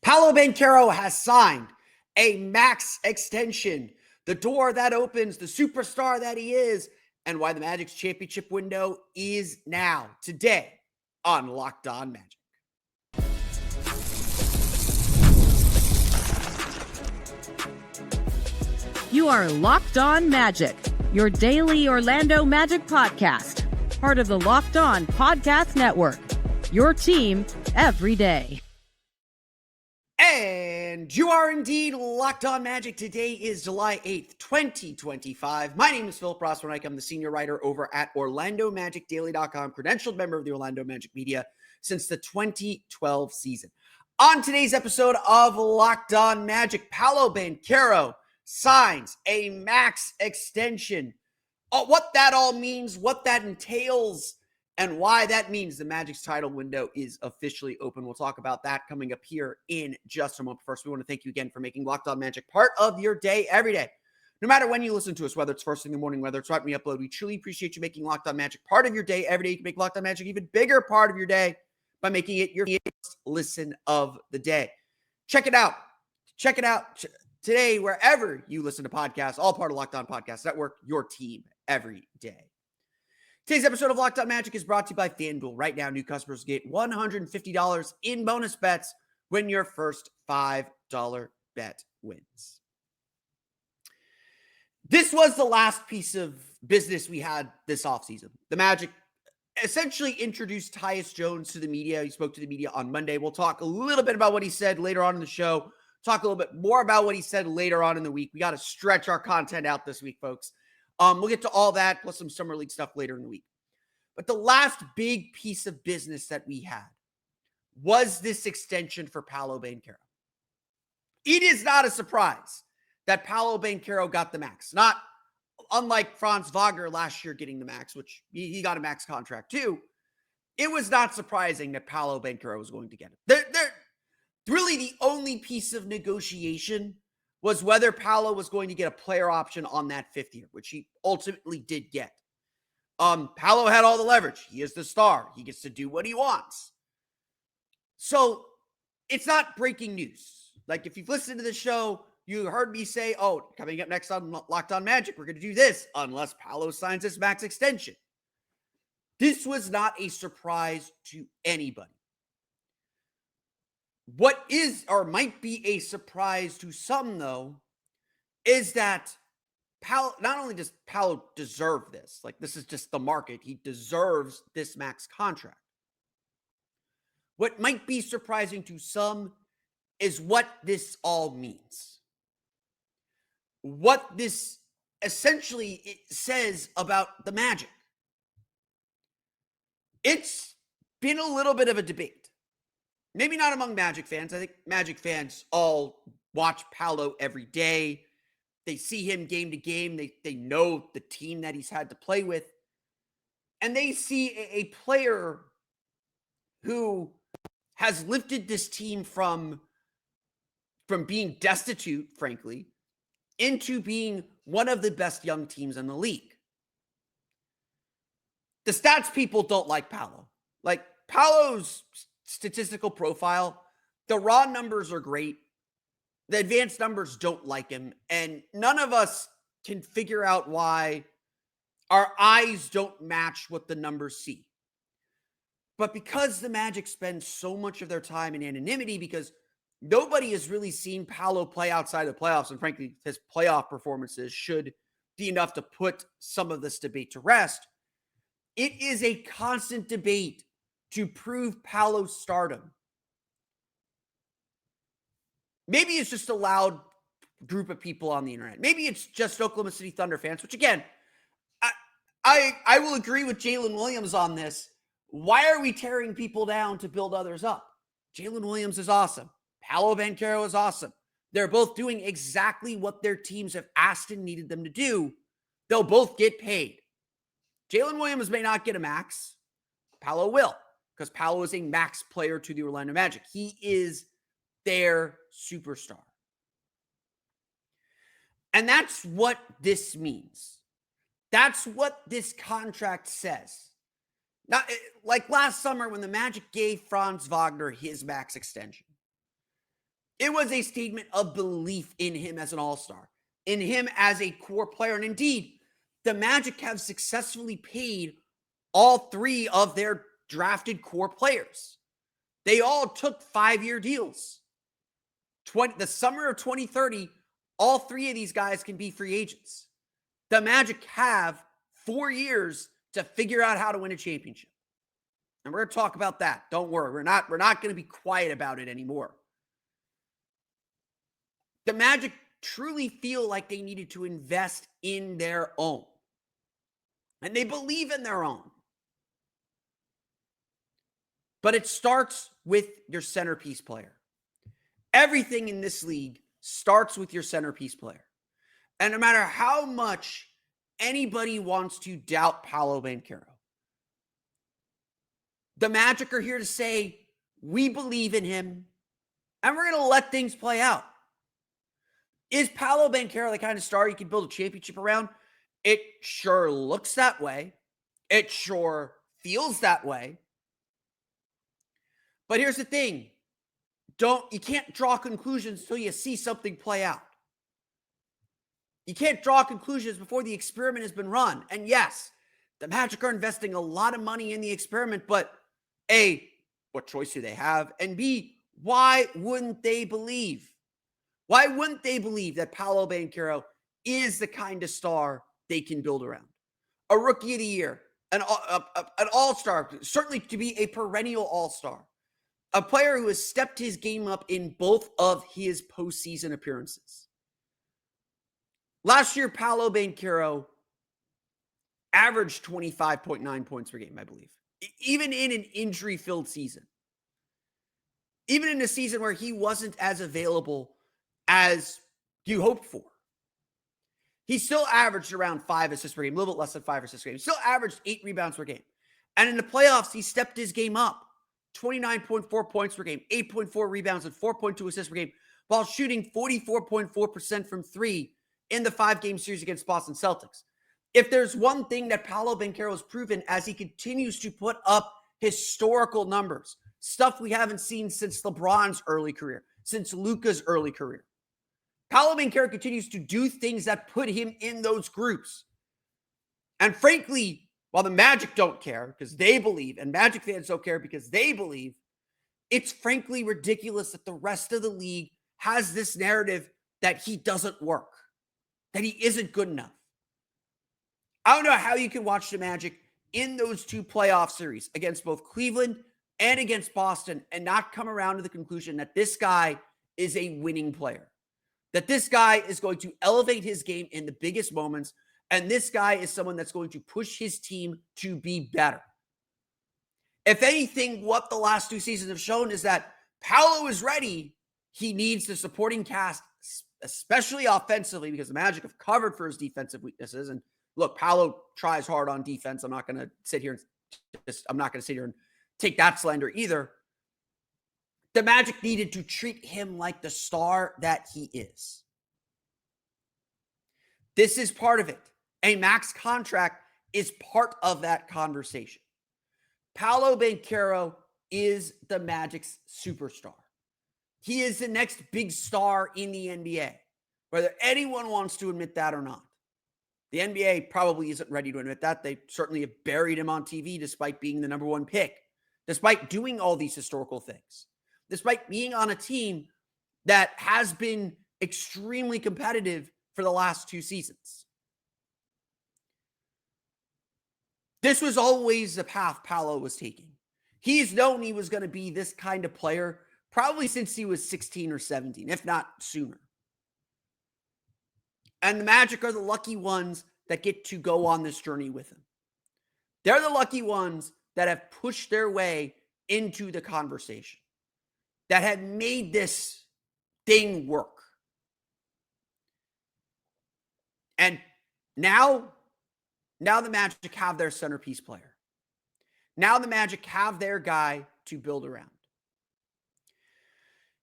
Paolo Banchero has signed a max extension. The door that opens, the superstar that he is, and why the Magic's championship window is now, today on Locked On Magic. You are Locked On Magic, your daily Orlando Magic podcast, part of the Locked On Podcast Network, your team every day. And you are indeed Locked On Magic. Today is July 8th, 2025. My name is Philip Rossman-Reich. I'm the senior writer over at OrlandoMagicDaily.com, credentialed member of the Orlando Magic media since the 2012 season. On today's episode of Locked On Magic, Paolo Banchero signs a max extension. What that all means, what that entails, and why that means the Magic's title window is officially open. We'll talk about that coming up here in just a moment. First, we want to thank you again for making Locked On Magic part of your day every day. No matter when you listen to us, whether it's first thing in the morning, whether it's right when we upload, we truly appreciate you making Locked On Magic part of your day every day. You can make Locked On Magic even bigger part of your day by making it your first listen of the day. Check it out. Check it out today, wherever you listen to podcasts, all part of Locked On Podcast Network, your team every day. Today's episode of Locked On Magic is brought to you by FanDuel. Right now, new customers get $150 in bonus bets when your first $5 bet wins. This was the last piece of business we had this offseason. The Magic essentially introduced Tyus Jones to the media. He spoke to the media on Monday. We'll talk a little bit about what he said later on in the show. Talk a little bit more about what he said later on in the week. We got to stretch our content out this week, folks. We'll get to all that, plus some Summer League stuff later in the week. But the last big piece of business that we had was this extension for Paolo Banchero. It is not a surprise that Paolo Banchero got the max. Not unlike Franz Wagner last year getting the max, which he got a max contract too. It was not surprising that Paolo Banchero was going to get it. Really, the only piece of negotiation was whether Paolo was going to get a player option on that fifth year, which he ultimately did get. Paolo had all the leverage. He is the star. He gets to do what he wants. So it's not breaking news. Like, if you've listened to the show, you heard me say, oh, coming up next on Locked On Magic, we're going to do this unless Paolo signs this max extension. This was not a surprise to anybody. What is or might be a surprise to some, though, is that Paolo, not only does Paolo deserve this, like this is just the market, he deserves this max contract. What might be surprising to some is what this all means. What this essentially says about the Magic. It's been a little bit of a debate. Maybe not among Magic fans. I think Magic fans all watch Paolo every day. They see him game to game. They know the team that he's had to play with. And they see a player who has lifted this team from being destitute, frankly, into being one of the best young teams in the league. The stats people don't like Paolo. Like, Paolo's statistical profile, the raw numbers are great. The advanced numbers don't like him, and none of us can figure out why our eyes don't match what the numbers see. But because the Magic spend so much of their time in anonymity, because nobody has really seen Paolo play outside the playoffs, and frankly, his playoff performances should be enough to put some of this debate to rest, it is a constant debate to prove Paolo's stardom. Maybe it's just a loud group of people on the internet. Maybe it's just Oklahoma City Thunder fans, which again, I will agree with Jalen Williams on this. Why are we tearing people down to build others up? Jalen Williams is awesome. Paolo Banchero is awesome. They're both doing exactly what their teams have asked and needed them to do. They'll both get paid. Jalen Williams may not get a max. Paolo will, because Paolo is a max player to the Orlando Magic. He is their superstar. And that's what this means. That's what this contract says. Not like last summer when the Magic gave Franz Wagner his max extension. It was a statement of belief in him as an all-star, in him as a core player. And indeed, the Magic have successfully paid all three of their drafted core players. They all took 5-year deals. The summer of 2030, all three of these guys can be free agents. The Magic have 4 years to figure out how to win a championship. And we're going to talk about that. Don't worry. We're not going to be quiet about it anymore. The Magic truly feel like they needed to invest in their own. And they believe in their own. But it starts with your centerpiece player. Everything in this league starts with your centerpiece player. And no matter how much anybody wants to doubt Paolo Banchero, the Magic are here to say, we believe in him, and we're going to let things play out. Is Paolo Banchero the kind of star you can build a championship around? It sure looks that way. It sure feels that way. But here's the thing. You can't draw conclusions until you see something play out. You can't draw conclusions before the experiment has been run. And yes, the Magic are investing a lot of money in the experiment, but A, what choice do they have? And B, why wouldn't they believe? Why wouldn't they believe that Paolo Banchero is the kind of star they can build around? A rookie of the year, an all-star, certainly to be a perennial all-star. A player who has stepped his game up in both of his postseason appearances. Last year, Paolo Banchero averaged 25.9 points per game, I believe. Even in an injury-filled season. Even in a season where he wasn't as available as you hoped for. He still averaged around 5 assists per game, a little bit less than 5 assists per game. He still averaged 8 rebounds per game. And in the playoffs, he stepped his game up. 29.4 points per game, 8.4 rebounds, and 4.2 assists per game, while shooting 44.4% from three in the 5-game series against Boston Celtics. If there's one thing that Paolo Banchero has proven as he continues to put up historical numbers, stuff we haven't seen since LeBron's early career, since Luka's early career, Paolo Banchero continues to do things that put him in those groups. And frankly, while the Magic don't care because they believe, and Magic fans don't care because they believe, it's frankly ridiculous that the rest of the league has this narrative that he doesn't work, that he isn't good enough. I don't know how you can watch the Magic in those two playoff series against both Cleveland and against Boston and not come around to the conclusion that this guy is a winning player, that this guy is going to elevate his game in the biggest moments. And this guy is someone that's going to push his team to be better. If anything, what the last 2 seasons have shown is that Paolo is ready. He needs the supporting cast, especially offensively, because the Magic have covered for his defensive weaknesses. And look, Paolo tries hard on defense. I'm not going to sit here and take that slander either. The Magic needed to treat him like the star that he is. This is part of it. A max contract is part of that conversation. Paolo Banchero is the Magic's superstar. He is the next big star in the NBA, whether anyone wants to admit that or not. The NBA probably isn't ready to admit that. They certainly have buried him on TV despite being the number 1 pick, despite doing all these historical things, despite being on a team that has been extremely competitive for the last 2 seasons. This was always the path Paolo was taking. He's known he was going to be this kind of player probably since he was 16 or 17, if not sooner. And the Magic are the lucky ones that get to go on this journey with him. They're the lucky ones that have pushed their way into the conversation, that have made this thing work. And now the Magic have their centerpiece player. Now the Magic have their guy to build around.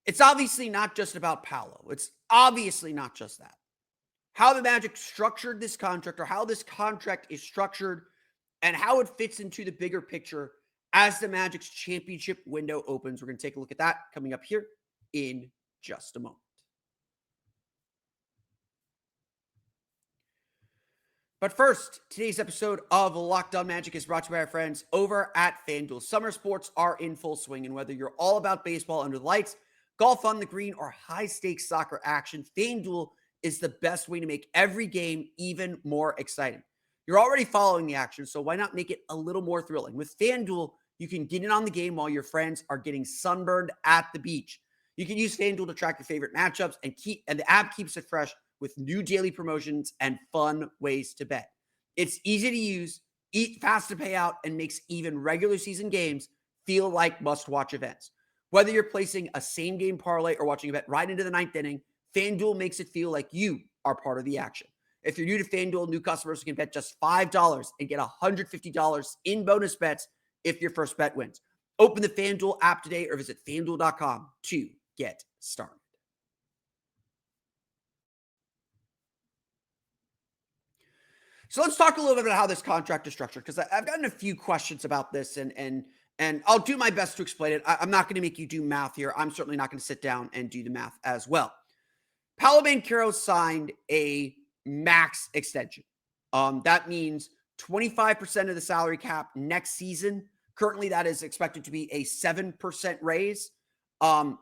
It's obviously not just about Paolo. It's obviously not just that. How the Magic structured this contract, or how this contract is structured, and how it fits into the bigger picture as the Magic's championship window opens. We're going to take a look at that coming up here in just a moment. But first, today's episode of Locked On Magic is brought to you by our friends over at FanDuel. Summer sports are in full swing, and whether you're all about baseball under the lights, golf on the green, or high-stakes soccer action, FanDuel is the best way to make every game even more exciting. You're already following the action, so why not make it a little more thrilling? With FanDuel, you can get in on the game while your friends are getting sunburned at the beach. You can use FanDuel to track your favorite matchups, and the app keeps it fresh with new daily promotions and fun ways to bet. It's easy to use, fast to pay out, and makes even regular season games feel like must-watch events. Whether you're placing a same-game parlay or watching a bet right into the ninth inning, FanDuel makes it feel like you are part of the action. If you're new to FanDuel, new customers can bet just $5 and get $150 in bonus bets if your first bet wins. Open the FanDuel app today or visit FanDuel.com to get started. So let's talk a little bit about how this contract is structured, because I've gotten a few questions about this, and I'll do my best to explain it. I'm not going to make you do math here. I'm certainly not going to sit down and do the math as well. Paolo Banchero signed a max extension. That means 25% of the salary cap next season. Currently, that is expected to be a 7% raise. And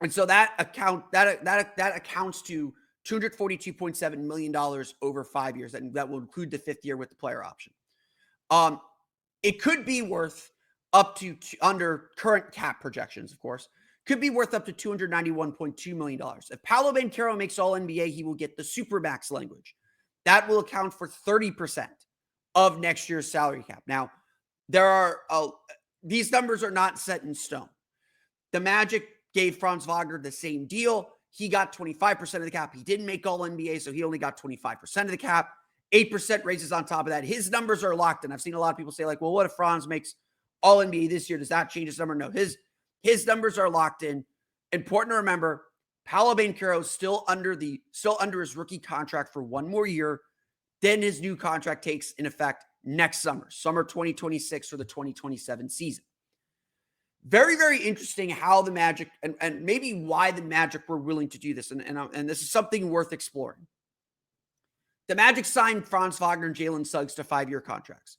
so that accounts to $242.7 million over 5 years. And that will include the fifth year with the player option. It could be worth up to, under current cap projections, of course, could be worth up to $291.2 million. If Paolo Banchero makes All NBA, he will get the Supermax language. That will account for 30% of next year's salary cap. Now, these numbers are not set in stone. The Magic gave Franz Wagner the same deal. He got 25% of the cap. He didn't make All NBA, so he only got 25% of the cap. 8% raises on top of that. His numbers are locked in. I've seen a lot of people say, like, well, what if Franz makes All NBA this year? Does that change his number? No, his numbers are locked in. Important to remember, Paolo Banchero is still under his rookie contract for one more year. Then his new contract takes in effect next summer 2026 for the 2027 season. Very, very interesting how the Magic, and maybe why the Magic were willing to do this. And this is something worth exploring. The Magic signed Franz Wagner and Jalen Suggs to 5-year contracts.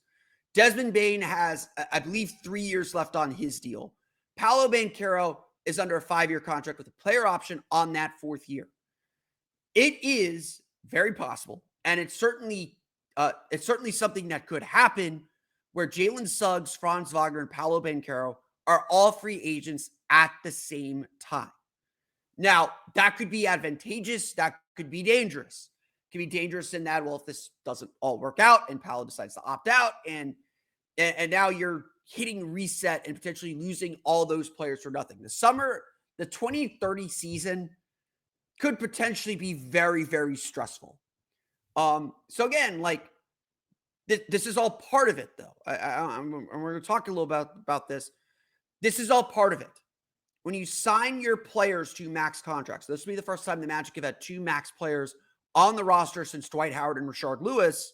Desmond Bane has, I believe, 3 years left on his deal. Paolo Banchero is under a 5-year contract with a player option on that 4th year. It is very possible, and it's certainly something that could happen, where Jalen Suggs, Franz Wagner, and Paolo Banchero are all free agents at the same time. Now, that could be advantageous. That could be dangerous. It could be dangerous in that, well, if this doesn't all work out and Paolo decides to opt out, and now you're hitting reset and potentially losing all those players for nothing. The 2030 season could potentially be very, very stressful. So again, like, this is all part of it, though. We're going to talk a little about this. This is all part of it. When you sign your players to max contracts, this will be the first time the Magic have had 2 max players on the roster since Dwight Howard and Rashard Lewis.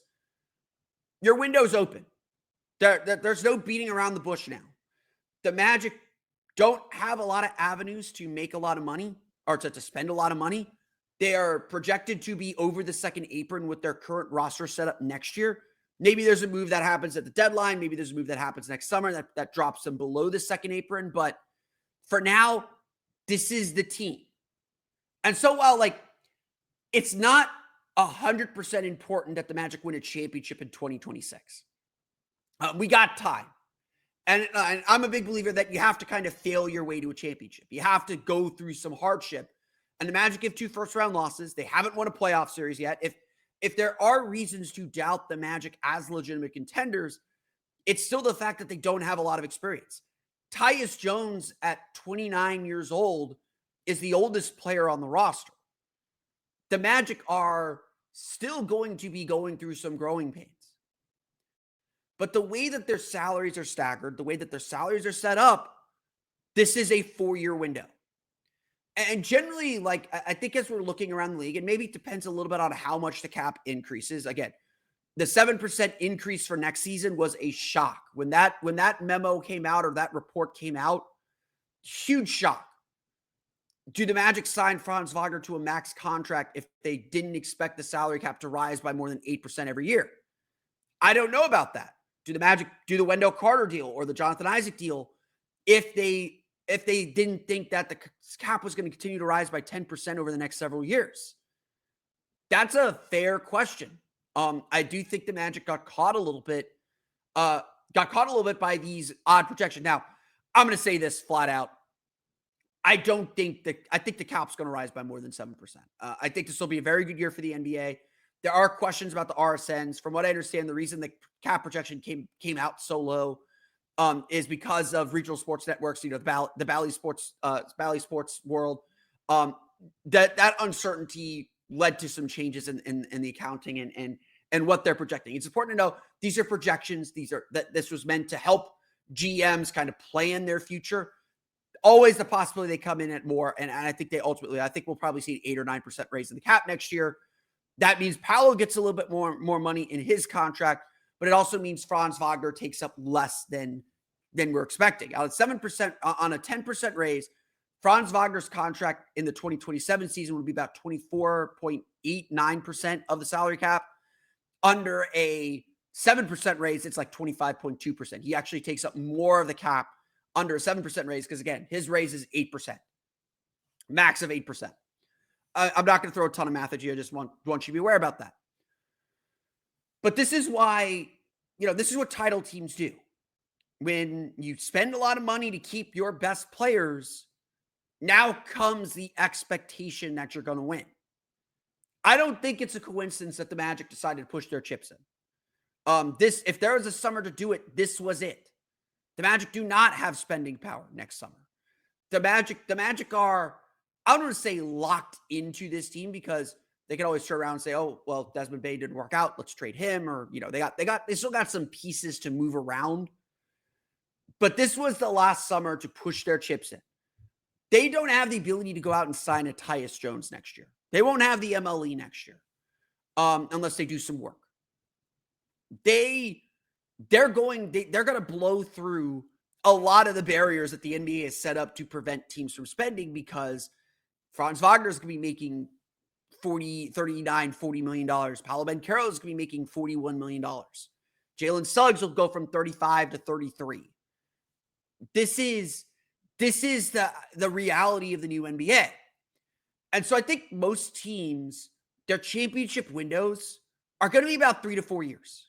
Your window's open. There's no beating around the bush now. The Magic don't have a lot of avenues to make a lot of money, or to spend a lot of money. They are projected to be over the second apron with their current roster setup next year. Maybe there's a move that happens at the deadline. Maybe there's a move that happens next summer that drops them below the second apron. But for now, this is the team. And so while, like, it's not 100% important that the Magic win a championship in 2026, we got time. And I'm a big believer that you have to kind of fail your way to a championship. You have to go through some hardship. And the Magic have 2 first-round losses. They haven't won a playoff series yet. If there are reasons to doubt the Magic as legitimate contenders, it's still the fact that they don't have a lot of experience. Tyus Jones, at 29 years old, is the oldest player on the roster. The Magic are still going to be going through some growing pains. But the way that their salaries are staggered, the way that their salaries are set up, this is a 4-year window. And generally, like, I think as we're looking around the league, and maybe it depends a little bit on how much the cap increases. Again, the 7% increase for next season was a shock. When that memo came out, or that report came out, huge shock. do the Magic sign Franz Wagner to a max contract if they didn't expect the salary cap to rise by more than 8% every year? I don't know about that. Do the Magic do the Wendell Carter deal or the Jonathan Isaac deal if they didn't think that the cap was going to continue to rise by 10% over the next several years? That's a fair question. I do think the Magic got caught a little bit by these odd projections. Now, I'm going to say this flat out. I think the cap's going to rise by more than 7%. I think this will be a very good year for the NBA. There are questions about the RSNs. From what I understand, the reason the cap projection came out so low is because of regional sports networks. You know, the Bally Sports world. That uncertainty led to some changes in the accounting and what they're projecting. It's important to know these are projections. This was meant to help GMs kind of plan their future. Always the possibility they come in at more, and I think we'll probably see an 8 or 9% raise in the cap next year. That means Paolo gets a little bit more money in his contract, but it also means Franz Wagner takes up less than we're expecting. Out of 7% on a 10% raise, Franz Wagner's contract in the 2027 season would be about 24.89% of the salary cap. Under a 7% raise, it's like 25.2%. He actually takes up more of the cap under a 7% raise because, again, his raise is 8%, max of 8%. I'm not going to throw a ton of math at you. I just want you to be aware about that. But this is why, this is what title teams do. When you spend a lot of money to keep your best players, now comes the expectation that you're going to win. I don't think it's a coincidence that the Magic decided to push their chips in. If there was a summer to do it, this was it. The Magic do not have spending power next summer. The Magic are, I don't want to say locked into this team because they can always turn around and say, oh, well, Desmond Bane didn't work out. Let's trade him. Or, they still got some pieces to move around. But this was the last summer to push their chips in. They don't have the ability to go out and sign a Tyus Jones next year. They won't have the MLE next year unless they do some work. They're going to blow through a lot of the barriers that the NBA has set up to prevent teams from spending because Franz Wagner is going to be making $40 million. Paolo Banchero is going to be making $41 million. Jalen Suggs will go from 35 to 33. This is the reality of the new NBA. And so I think most teams, their championship windows are going to be about 3 to 4 years.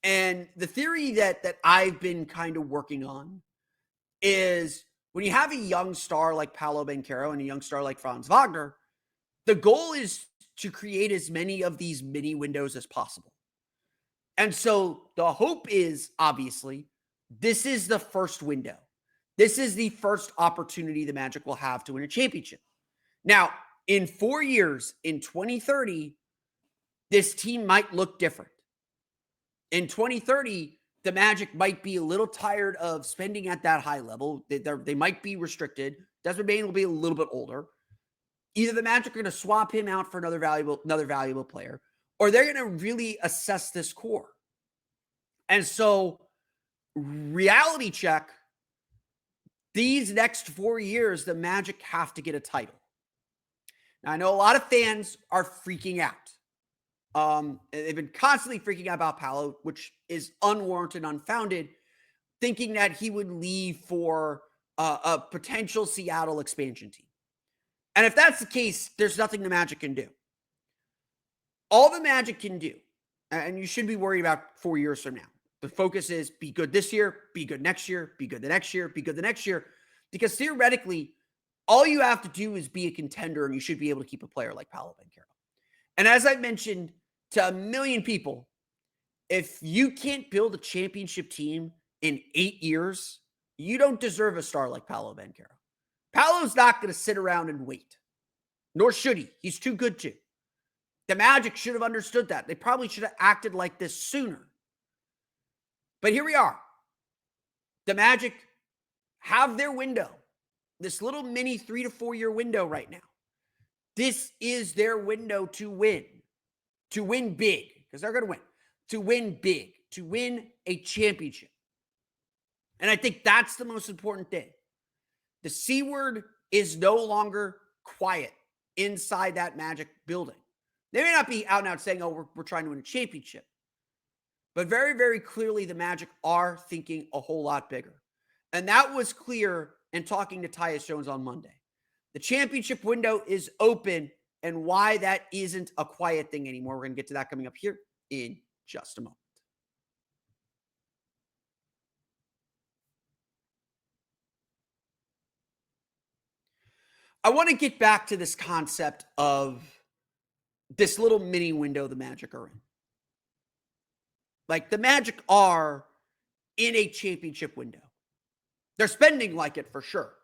And the theory that I've been kind of working on is when you have a young star like Paolo Banchero and a young star like Franz Wagner, the goal is to create as many of these mini windows as possible. And so the hope is, obviously, this is the first window. This is the first opportunity the Magic will have to win a championship. Now, in 4 years, in 2030, this team might look different. In 2030, the Magic might be a little tired of spending at that high level. They might be restricted. Desmond Bane will be a little bit older. Either the Magic are going to swap him out for another valuable player, or they're going to really assess this core. And so, reality check, these next 4 years, the Magic have to get a title. Now, I know a lot of fans are freaking out. They've been constantly freaking out about Paolo, which is unwarranted, unfounded, thinking that he would leave for a potential Seattle expansion team. And if that's the case, there's nothing the Magic can do. All the Magic can do, and you should be worried about 4 years from now. The focus is be good this year, be good next year, be good the next year, be good the next year. Because theoretically, all you have to do is be a contender, and you should be able to keep a player like Paolo Banchero. And as I mentioned to a million people, if you can't build a championship team in 8 years, you don't deserve a star like Paolo Banchero. Paolo's not going to sit around and wait, nor should he. He's too good to. The Magic should have understood that. They probably should have acted like this sooner. But here we are. The Magic have their window, this little mini 3 to 4 year window right now. This is their window to win big, because they're going to win big, to win a championship. And I think that's the most important thing. The C word is no longer quiet inside that Magic building. They may not be out and out saying, oh, we're trying to win a championship. But very, very clearly, the Magic are thinking a whole lot bigger. And that was clear in talking to Tyus Jones on Monday. The championship window is open, and why that isn't a quiet thing anymore. We're going to get to that coming up here in just a moment. I want to get back to this concept of this little mini window the Magic are in. Like, the Magic are in a championship window. They're spending like it for sure.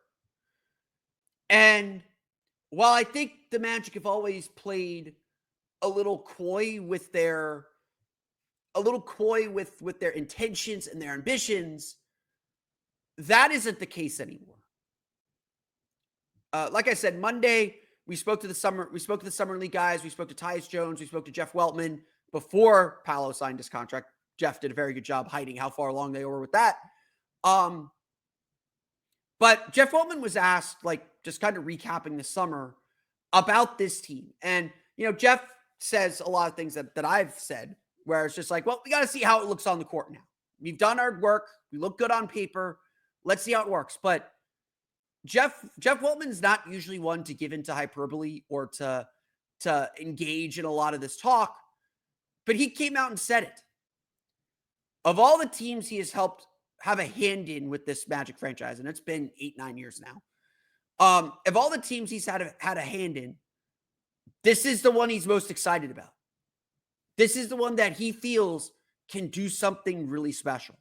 And while I think the Magic have always played a little coy with their intentions and their ambitions, that isn't the case anymore. Like I said, Monday we spoke to the summer league guys. We spoke to Tyus Jones. We spoke to Jeff Weltman before Paolo signed his contract. Jeff did a very good job hiding how far along they were with that. But Jeff Weltman was asked, like, just kind of recapping the summer about this team. And, Jeff says a lot of things that I've said, where it's just like, well, we got to see how it looks on the court now. We've done our work. We look good on paper. Let's see how it works. But Jeff Weltman's not usually one to give into hyperbole or to engage in a lot of this talk. But he came out and said it. Of all the teams he has helped have a hand in with this Magic franchise, and it's been 8-9 years now. Of all the teams he's had a hand in, this is the one he's most excited about. This is the one that he feels can do something really special.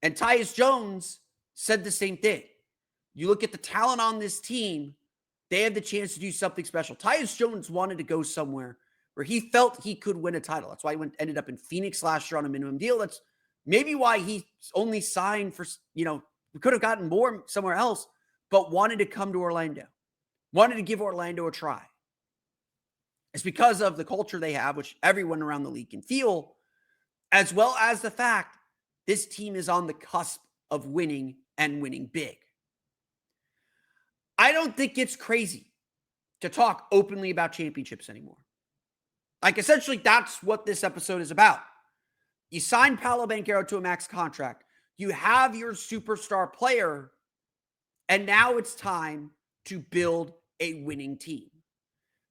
And Tyus Jones said the same thing. You look at the talent on this team, they have the chance to do something special. Tyus Jones wanted to go somewhere where he felt he could win a title. That's why he ended up in Phoenix last year on a minimum deal. That's maybe why he only signed for, we could have gotten more somewhere else, but wanted to come to Orlando. Wanted to give Orlando a try. It's because of the culture they have, which everyone around the league can feel, as well as the fact this team is on the cusp of winning and winning big. I don't think it's crazy to talk openly about championships anymore. Like, essentially, that's what this episode is about. You sign Paolo Banchero to a max contract. You have your superstar player, and now it's time to build a winning team.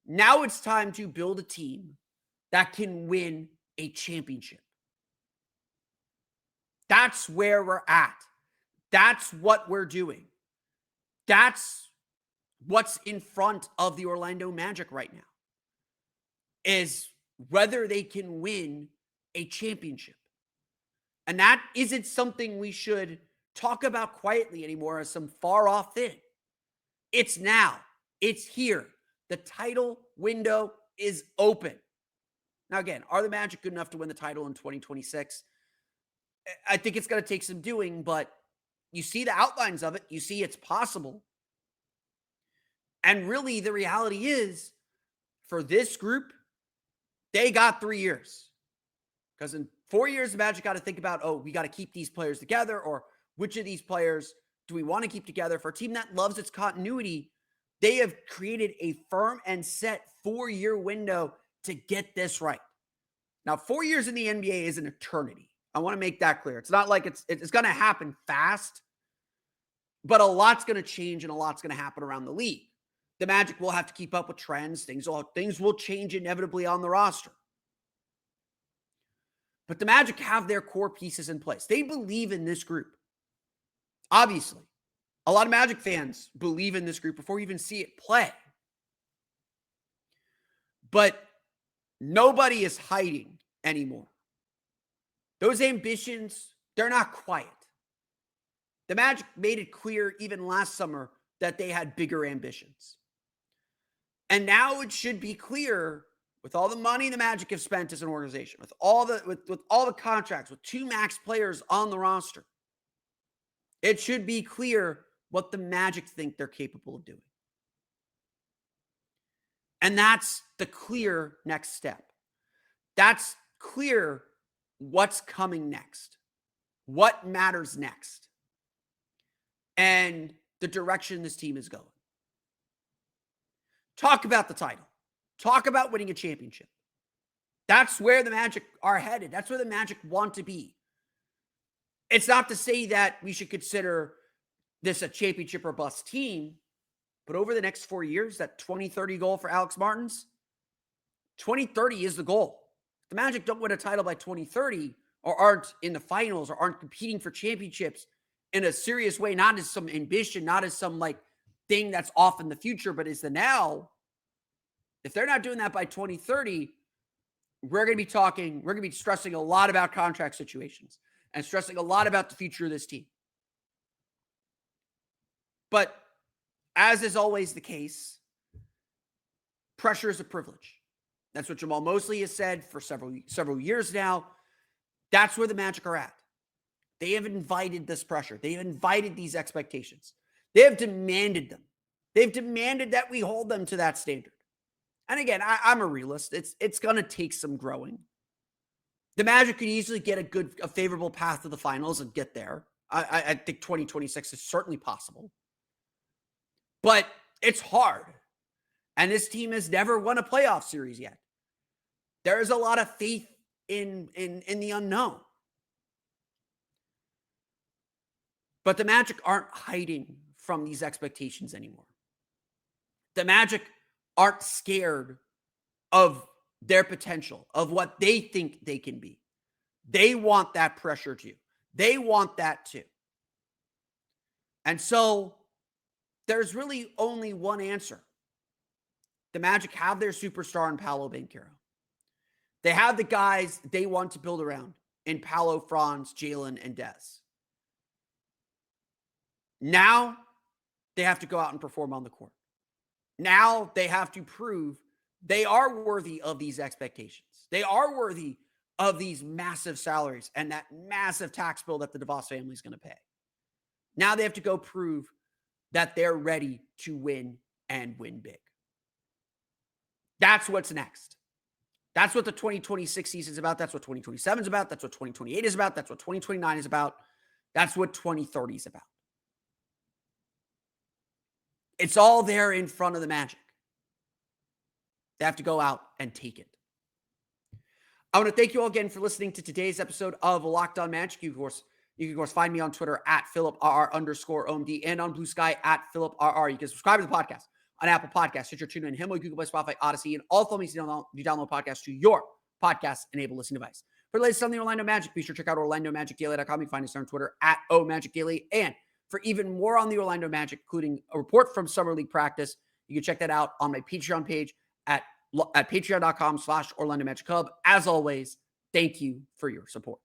Now it's time to build a team that can win a championship. That's where we're at. That's what we're doing. That's what's in front of the Orlando Magic right now, is whether they can win a championship. And that isn't something we should talk about quietly anymore as some far off thing. It's now. It's here. The title window is open. Now, again, are the Magic good enough to win the title in 2026? I think it's going to take some doing, but you see the outlines of it. You see it's possible. And really, the reality is, for this group, they got 3 years. Because in 4 years, the Magic got to think about, we got to keep these players together, or which of these players do we want to keep together? For a team that loves its continuity, they have created a firm and set 4-year window to get this right. Now, 4 years in the NBA is an eternity. I want to make that clear. It's not like it's going to happen fast, but a lot's going to change and a lot's going to happen around the league. The Magic will have to keep up with trends. Things will change inevitably on the roster. But the Magic have their core pieces in place. They believe in this group. Obviously, a lot of Magic fans believe in this group before you even see it play. But nobody is hiding anymore. Those ambitions, they're not quiet. The Magic made it clear even last summer that they had bigger ambitions. And now it should be clear, with all the money the Magic have spent as an organization, with all the contracts, with 2 max players on the roster, it should be clear what the Magic think they're capable of doing. And that's the clear next step. That's clear what's coming next, what matters next. And the direction this team is going. Talk about the title. Talk about winning a championship. That's where the Magic are headed. That's where the Magic want to be. It's not to say that we should consider this a championship or bust team, but over the next 4 years, that 2030 goal for Alex Martins, 2030 is the goal. If the Magic don't win a title by 2030 or aren't in the finals or aren't competing for championships in a serious way, not as some ambition, not as some like thing that's off in the future, but is the now. If they're not doing that by 2030, we're going to be stressing a lot about contract situations and stressing a lot about the future of this team. But as is always the case, pressure is a privilege. That's what Jamal Mosley has said for several years now. That's where the Magic are at. They have invited this pressure. They have invited these expectations. They have demanded them. They've demanded that we hold them to that standard. And again, I'm a realist. It's going to take some growing. The Magic could easily get a favorable path to the finals and get there. I think 2026 is certainly possible. But it's hard. And this team has never won a playoff series yet. There is a lot of faith in the unknown. But the Magic aren't hiding from these expectations anymore. The Magic aren't scared of their potential, of what they think they can be. They want that pressure too. They want that too. And so there's really only one answer. The Magic have their superstar in Paolo Banchero. They have the guys they want to build around in Paolo, Franz, Jalen, and Dez. Now they have to go out and perform on the court. Now they have to prove they are worthy of these expectations. They are worthy of these massive salaries and that massive tax bill that the DeVos family is going to pay. Now they have to go prove that they're ready to win and win big. That's what's next. That's what the 2026 season is about. That's what 2027 is about. That's what 2028 is about. That's what 2029 is about. That's what 2030 is about. It's all there in front of the Magic. They have to go out and take it. I want to thank you all again for listening to today's episode of Locked On Magic. You can, of course, find me on Twitter at PhilipRR_OMD and on Blue Sky at PhilipRR. You can subscribe to the podcast on Apple Podcasts, Stitcher, TuneIn, Himalaya, Google Play, Spotify, Odyssey, and all thumbs you download podcasts to your podcast-enabled listening device. For the latest on the Orlando Magic, be sure to check out OrlandoMagicDaily.com. You can find us on Twitter at OMagicDaily. And for even more on the Orlando Magic, including a report from Summer League practice, you can check that out on my Patreon page at patreon.com/Orlando Magic Hub. As always, thank you for your support.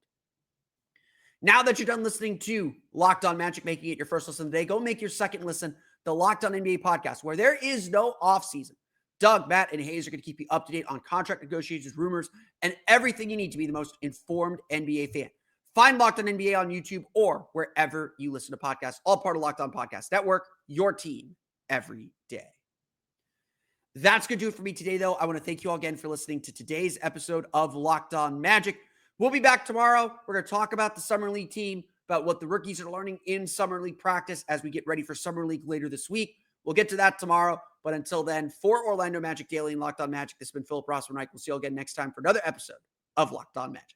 Now that you're done listening to Locked On Magic, making it your first listen today, go make your second listen, the Locked On NBA podcast, where there is no offseason. Doug, Matt, and Hayes are going to keep you up to date on contract negotiations, rumors, and everything you need to be the most informed NBA fan. Find Locked On NBA on YouTube or wherever you listen to podcasts, all part of Locked On Podcast Network, your team every day. That's going to do it for me today, though. I want to thank you all again for listening to today's episode of Locked On Magic. We'll be back tomorrow. We're going to talk about the Summer League team, about what the rookies are learning in Summer League practice as we get ready for Summer League later this week. We'll get to that tomorrow. But until then, for Orlando Magic Daily and Locked On Magic, this has been Philip Rossman-Reich. We'll see you all again next time for another episode of Locked On Magic.